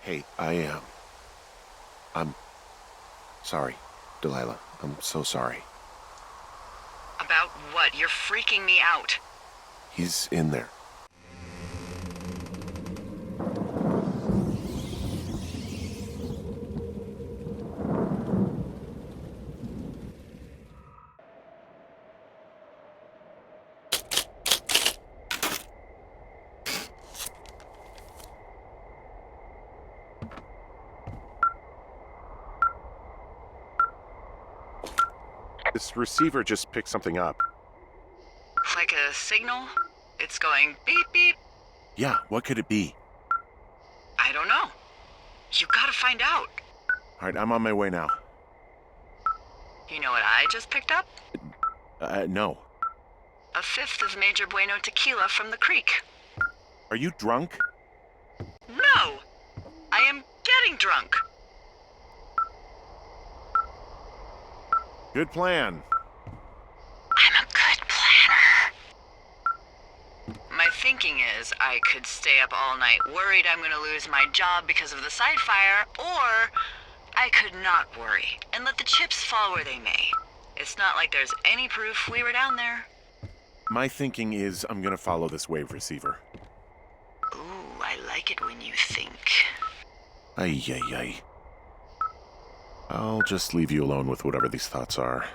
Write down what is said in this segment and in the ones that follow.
Hey, I'm sorry, Delilah. I'm so sorry. About what? You're freaking me out. He's in there. This receiver just picked something up. Like a signal? It's going beep beep. Yeah, what could it be? I don't know. You gotta find out. All right, I'm on my way now. You know what I just picked up? No. A fifth of Major Bueno tequila from the creek. Are you drunk? No! I am getting drunk. Good plan. I'm a good planner. My thinking is I could stay up all night worried I'm gonna lose my job because of the side fire, or I could not worry and let the chips fall where they may. It's not like there's any proof we were down there. My thinking is I'm gonna follow this wave receiver. Ooh, I like it when you think. Ay, ay, ay. I'll just leave you alone with whatever these thoughts are.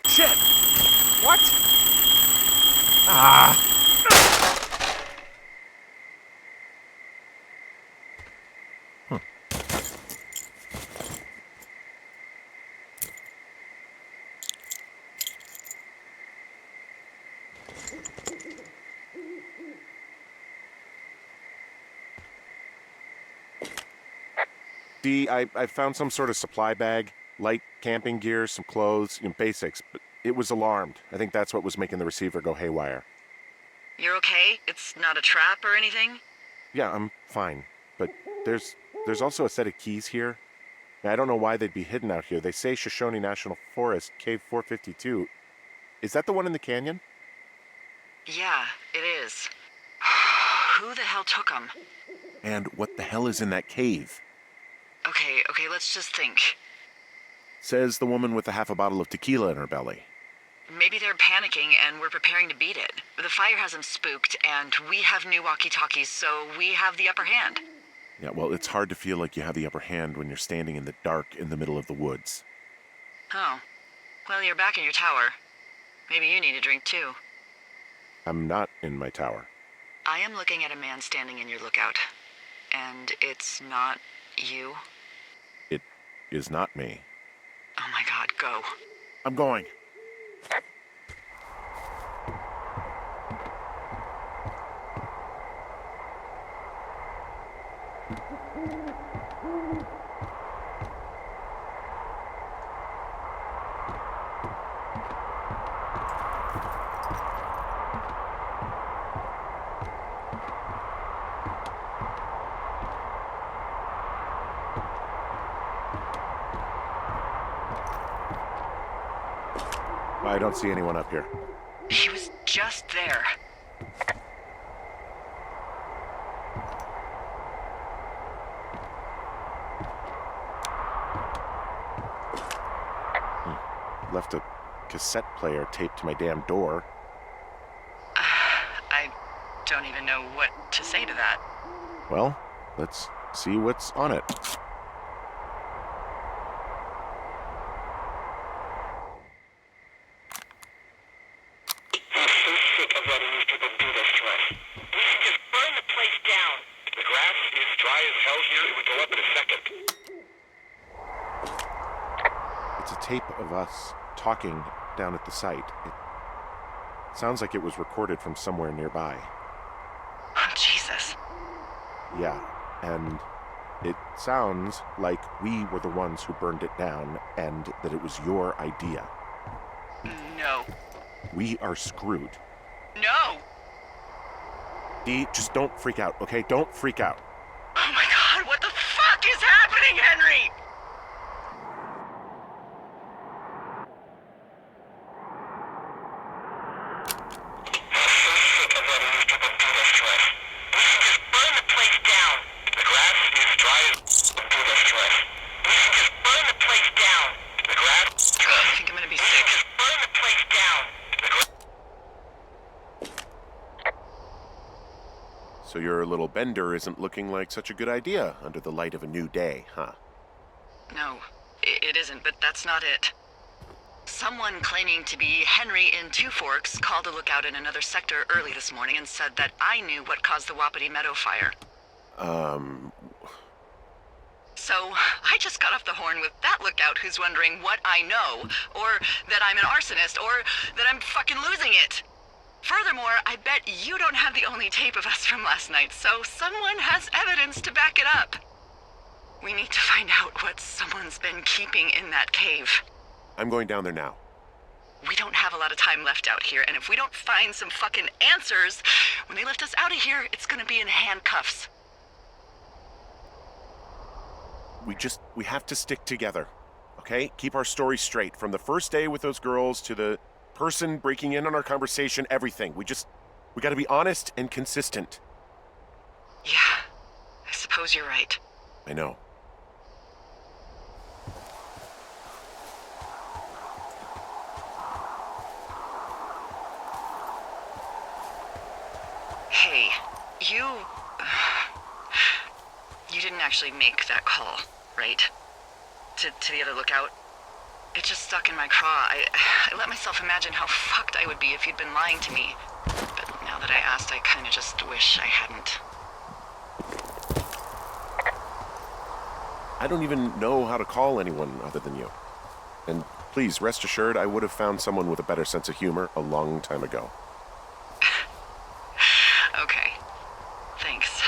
Shit! What? Ah! Huh. See, I found some sort of supply bag, light camping gear, some clothes, basics, but it was alarmed. I think that's what was making the receiver go haywire. You're okay? It's not a trap or anything? Yeah, I'm fine. But there's also a set of keys here. I don't know why they'd be hidden out here. They say Shoshone National Forest, Cave 452. Is that the one in the canyon? Yeah, it is. Who the hell took them? And what the hell is in that cave? Okay, let's just think. Says the woman with a half a bottle of tequila in her belly. Maybe they're panicking and we're preparing to beat it. The fire has them spooked, and we have new walkie-talkies, so we have the upper hand. Yeah, well, it's hard to feel like you have the upper hand when you're standing in the dark in the middle of the woods. Oh. Well, you're back in your tower. Maybe you need a drink, too. I'm not in my tower. I am looking at a man standing in your lookout. And it's not you? It is not me. Oh my god, go. I'm going. I don't see anyone up here. He was just there. Left a cassette player taped to my damn door. I don't even know what to say to that. Well, let's see what's on it. It's a tape of us talking down at the site. It sounds like it was recorded from somewhere nearby. Oh, Jesus. Yeah, and it sounds like we were the ones who burned it down and that it was your idea. No. We are screwed. No! Dee, just don't freak out, okay? Don't freak out. Oh my god, what the fuck is happening, Henry? I think I'm gonna be sick. So your little bender isn't looking like such a good idea under the light of a new day, huh? No, it isn't, but that's not it. Someone claiming to be Henry in Two Forks called a lookout in another sector early this morning and said that I knew what caused the Wapiti Meadow fire. So, I just got off the horn with that lookout who's wondering what I know, or that I'm an arsonist, or that I'm fucking losing it. Furthermore, I bet you don't have the only tape of us from last night, so someone has evidence to back it up. We need to find out what someone's been keeping in that cave. I'm going down there now. We don't have a lot of time left out here, and if we don't find some fucking answers, when they lift us out of here, it's gonna be in handcuffs. We have to stick together, okay? Keep our story straight. From the first day with those girls to the person breaking in on our conversation, everything. We gotta be honest and consistent. Yeah, I suppose you're right. I know. Hey, you didn't actually make that call, right? To the other lookout? It just stuck in my craw. I let myself imagine how fucked I would be if you'd been lying to me. But now that I asked, I kinda just wish I hadn't. I don't even know how to call anyone other than you. And please, rest assured, I would have found someone with a better sense of humor a long time ago. Okay. Thanks.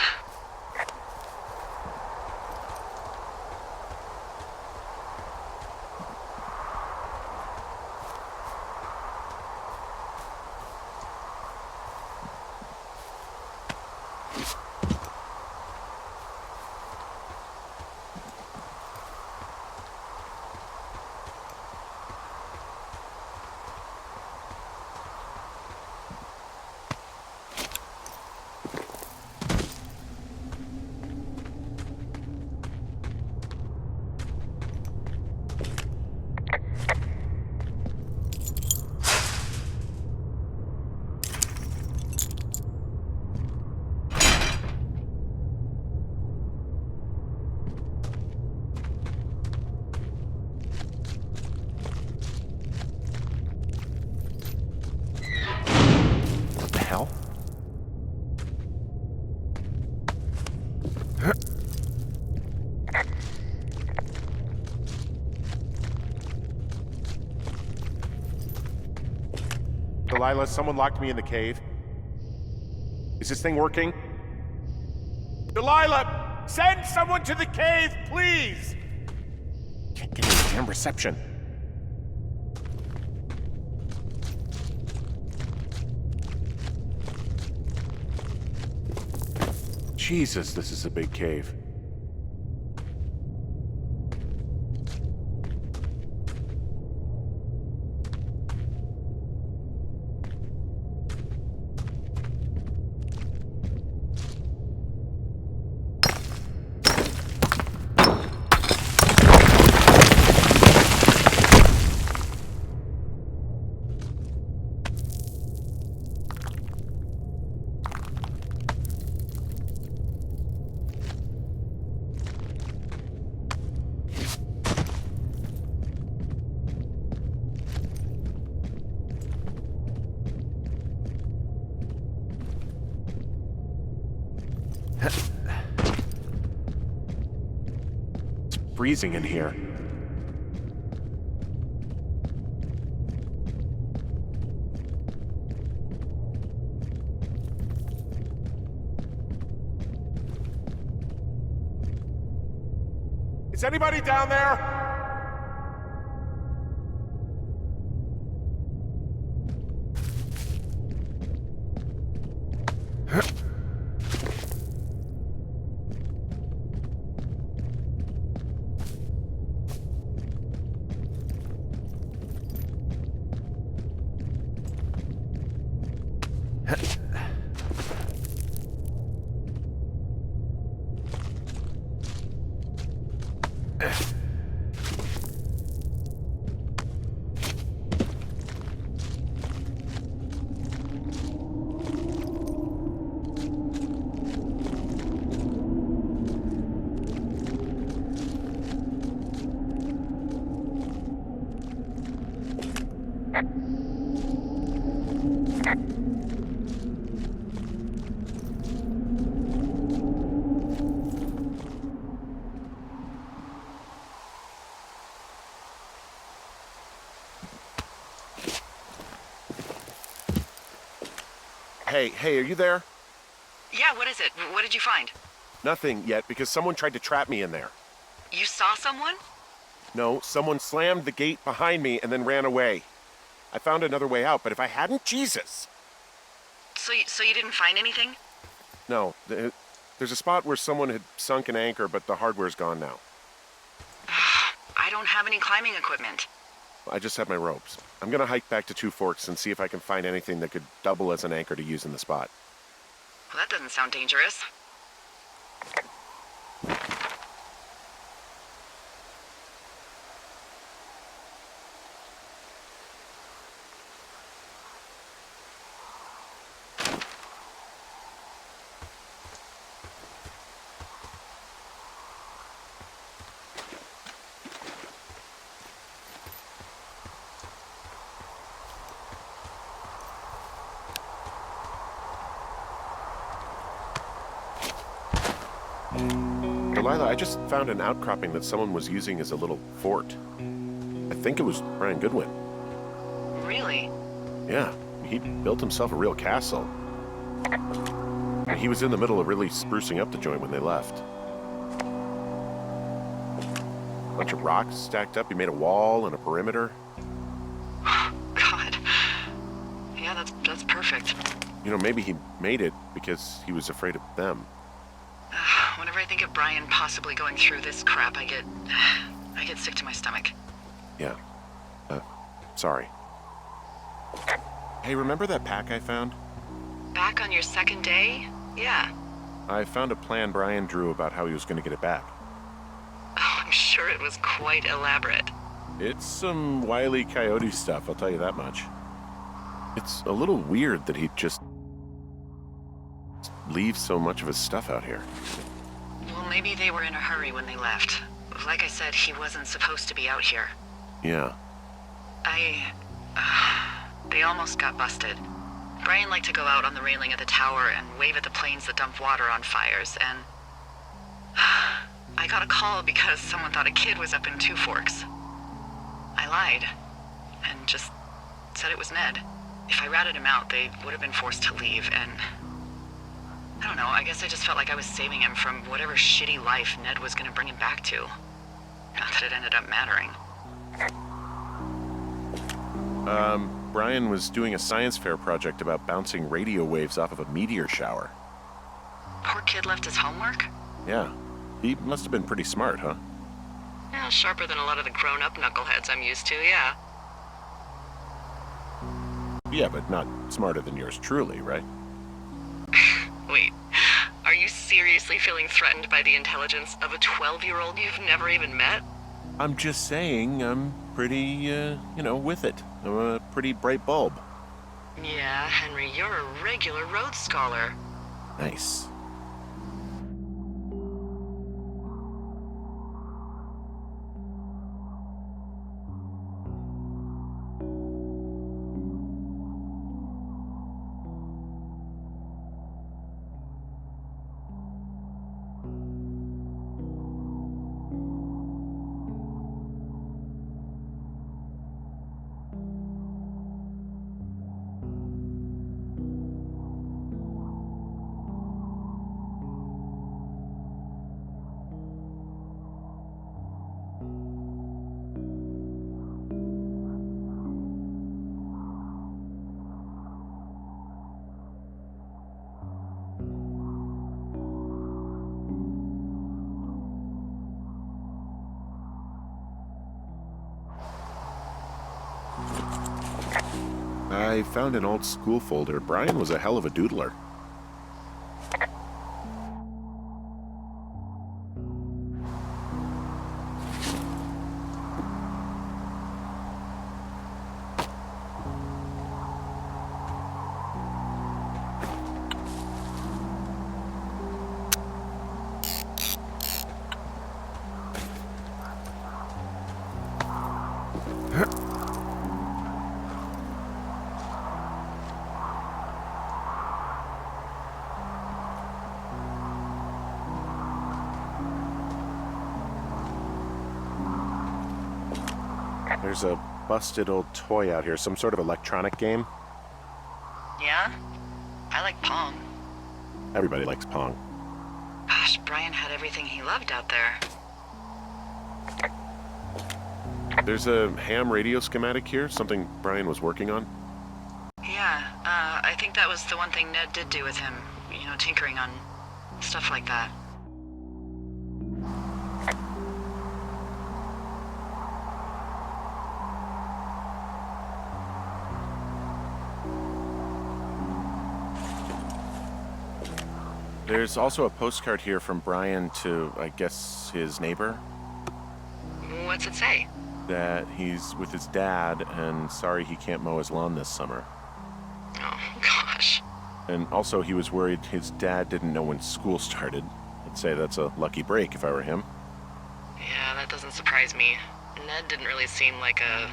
Delilah, someone locked me in the cave. Is this thing working? Delilah, send someone to the cave, please! Can't get any damn reception. Jesus, this is a big cave. It's freezing in here. Is anybody down there? Hey, are you there? Yeah, what is it? What did you find? Nothing yet, because someone tried to trap me in there. You saw someone? No, someone slammed the gate behind me and then ran away. I found another way out, but if I hadn't, Jesus! So you didn't find anything? No, there's a spot where someone had sunk an anchor, but the hardware's gone now. I don't have any climbing equipment. I just have my ropes. I'm gonna hike back to Two Forks and see if I can find anything that could double as an anchor to use in the spot. Well, that doesn't sound dangerous. Delilah, I just found an outcropping that someone was using as a little fort. I think it was Brian Goodwin. Really? Yeah, he built himself a real castle. And he was in the middle of really sprucing up the joint when they left. A bunch of rocks stacked up. He made a wall and a perimeter. God. Yeah, that's perfect. You know, maybe he made it because he was afraid of them. Whenever I think of Brian possibly going through this crap, I get sick to my stomach. Yeah. Sorry. Hey, remember that pack I found? Back on your second day? Yeah. I found a plan Brian drew about how he was going to get it back. Oh, I'm sure it was quite elaborate. It's some Wile E. Coyote stuff, I'll tell you that much. It's a little weird that he'd just leave so much of his stuff out here. Well, maybe they were in a hurry when they left. Like I said, he wasn't supposed to be out here. Yeah. They almost got busted. Brian liked to go out on the railing of the tower and wave at the planes that dump water on fires, and I got a call because someone thought a kid was up in Two Forks. I lied, and just said it was Ned. If I ratted him out, they would have been forced to leave, and I don't know, I guess I just felt like I was saving him from whatever shitty life Ned was gonna bring him back to. Not that it ended up mattering. Brian was doing a science fair project about bouncing radio waves off of a meteor shower. Poor kid left his homework? Yeah. He must have been pretty smart, huh? Yeah, sharper than a lot of the grown-up knuckleheads I'm used to, yeah. Yeah, but not smarter than yours truly, right? Wait, are you seriously feeling threatened by the intelligence of a 12-year-old you've never even met? I'm just saying I'm pretty, with it. I'm a pretty bright bulb. Yeah, Henry, you're a regular Rhodes Scholar. Nice. I found an old school folder. Brian was a hell of a doodler. There's a busted old toy out here, some sort of electronic game. Yeah? I like Pong. Everybody likes Pong. Gosh, Brian had everything he loved out there. There's a ham radio schematic here, something Brian was working on. Yeah, I think that was the one thing Ned did do with him. You know, tinkering on stuff like that. There's also a postcard here from Brian to, I guess, his neighbor. What's it say? That he's with his dad and sorry he can't mow his lawn this summer. Oh, gosh. And also he was worried his dad didn't know when school started. I'd say that's a lucky break if I were him. Yeah, that doesn't surprise me. Ned didn't really seem like a,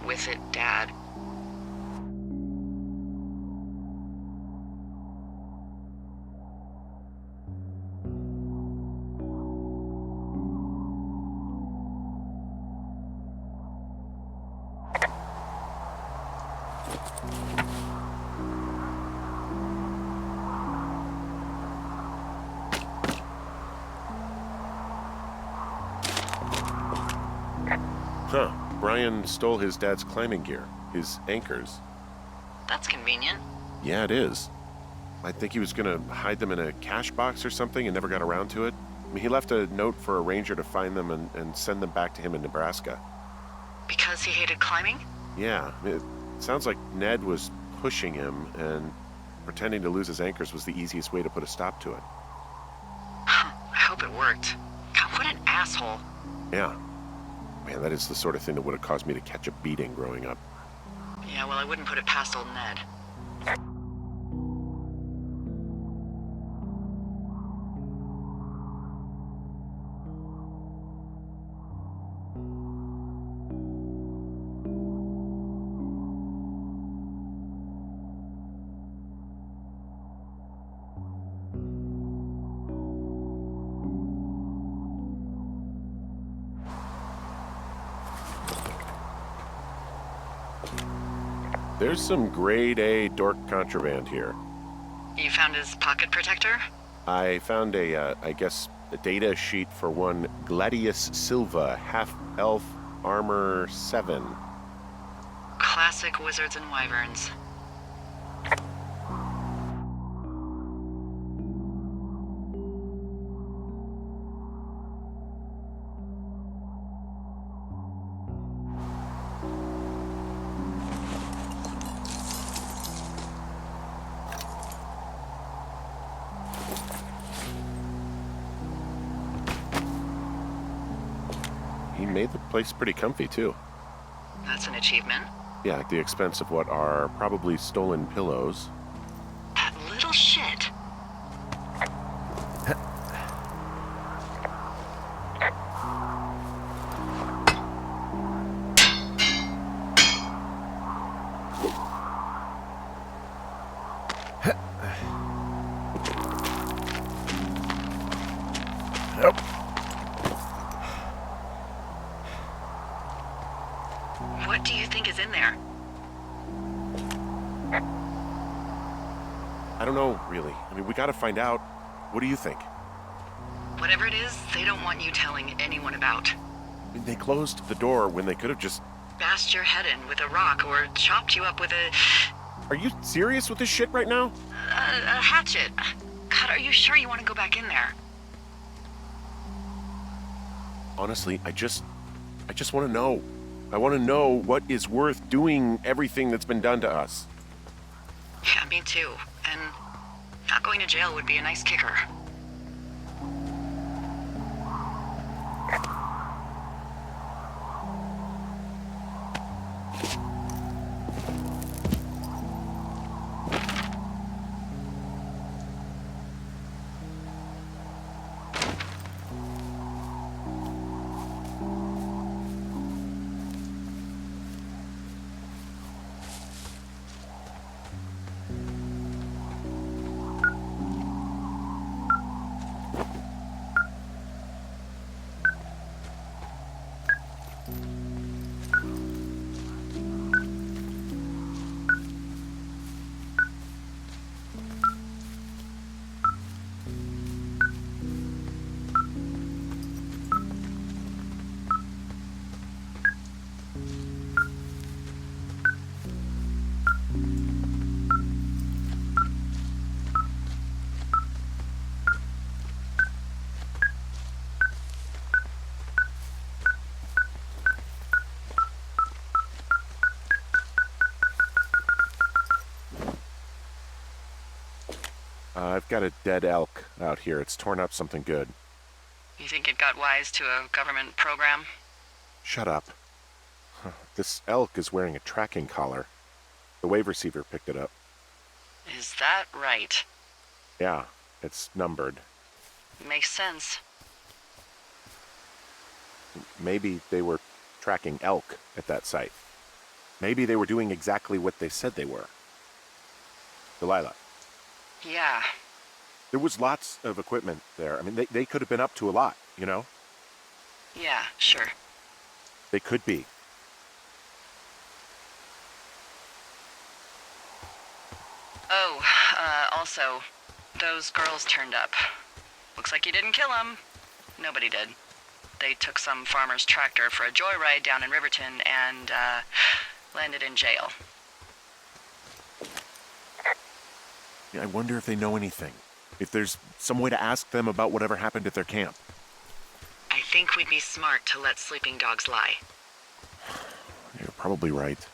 with it dad. Huh. Brian stole his dad's climbing gear, his anchors. That's convenient. Yeah, it is. I think he was gonna hide them in a cash box or something and never got around to it. I mean, he left a note for a ranger to find them and send them back to him in Nebraska. Because he hated climbing? Yeah, it sounds like Ned was pushing him, and pretending to lose his anchors was the easiest way to put a stop to it. I hope it worked. God, what an asshole. Yeah. Man, that is the sort of thing that would have caused me to catch a beating growing up. Yeah, well, I wouldn't put it past old Ned. There's some grade A dork contraband here. You found his pocket protector? I found I guess, a data sheet for one Gladius Silva, half-elf, armor 7. Classic wizards and wyverns. He made the place pretty comfy, too. That's an achievement. Yeah, at the expense of what are probably stolen pillows. That little shit. What do you think is in there? I don't know, really. I mean, we gotta find out. What do you think? Whatever it is, they don't want you telling anyone about. I mean, they closed the door when they could have just... Bashed your head in with a rock or chopped you up with a Are you serious with this shit right now? hatchet. God, are you sure you want to go back in there? Honestly, I just want to know. I want to know what is worth doing everything that's been done to us. Yeah, me too. And not going to jail would be a nice kicker. I've got a dead elk out here. It's torn up something good. You think it got wise to a government program? Shut up. This elk is wearing a tracking collar. The wave receiver picked it up. Is that right? Yeah, it's numbered. Makes sense. Maybe they were tracking elk at that site. Maybe they were doing exactly what they said they were. Delilah. Yeah. There was lots of equipment there. I mean, they could have been up to a lot, you know? Yeah, sure. They could be. Oh, also, those girls turned up. Looks like you didn't kill them. Nobody did. They took some farmer's tractor for a joyride down in Riverton and, landed in jail. Yeah, I wonder if they know anything. If there's some way to ask them about whatever happened at their camp. I think we'd be smart to let sleeping dogs lie. You're probably right.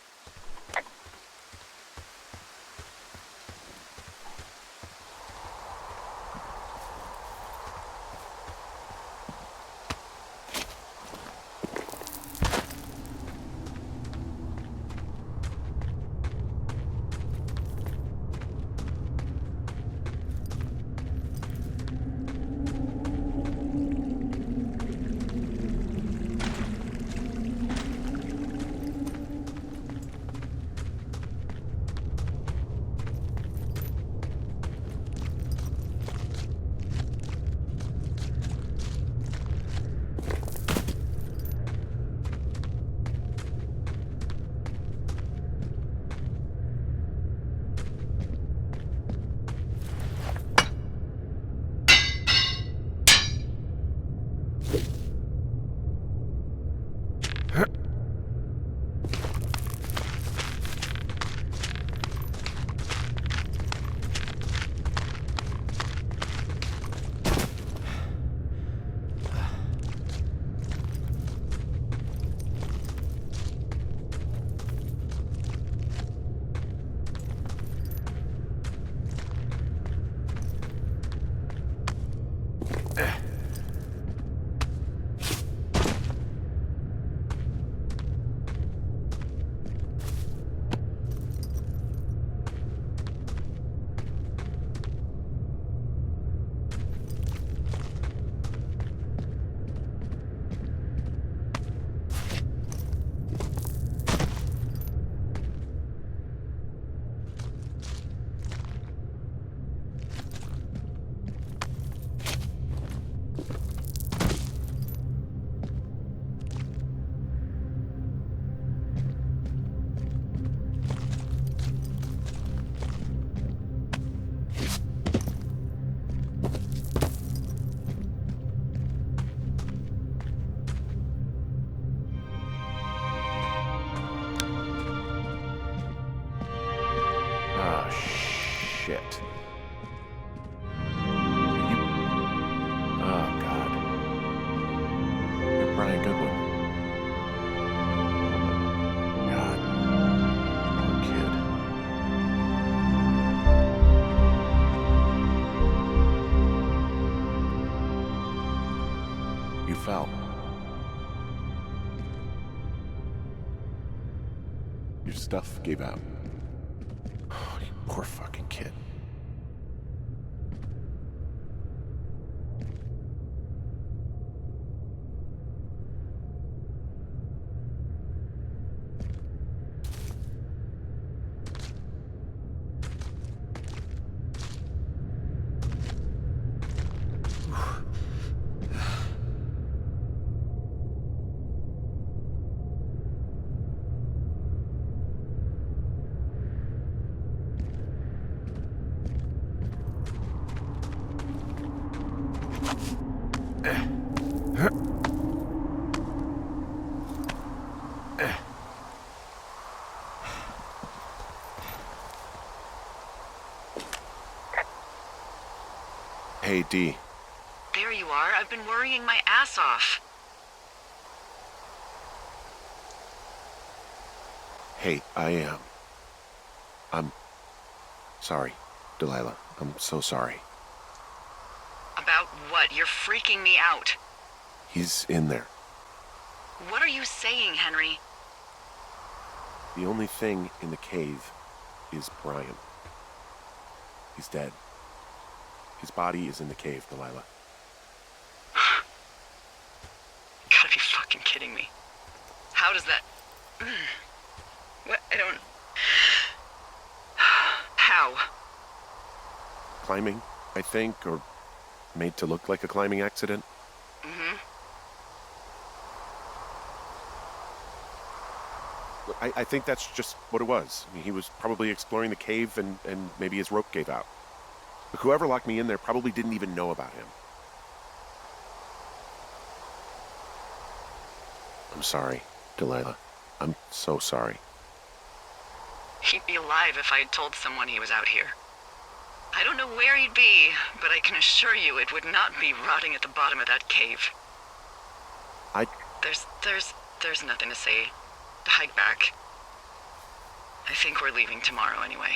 Shit. You... Oh, God. You're Brian Goodwin. God. Poor kid. You fell. Your stuff gave out. Oh, you poor fucking kid. Hey, Dee. There you are. I've been worrying my ass off. Hey, I'm sorry, Delilah. I'm so sorry. About what? You're freaking me out. He's in there. What are you saying, Henry? The only thing in the cave is Brian. He's dead. His body is in the cave, Delilah. Gotta be fucking kidding me. How does that... What? I don't... How? Climbing, I think, or made to look like a climbing accident. Mm-hmm. I think that's just what it was. I mean, he was probably exploring the cave and maybe his rope gave out. But whoever locked me in there probably didn't even know about him. I'm sorry, Delilah. I'm so sorry. He'd be alive if I had told someone he was out here. I don't know where he'd be, but I can assure you it would not be rotting at the bottom of that cave. There's nothing to say. Hike back. I think we're leaving tomorrow anyway.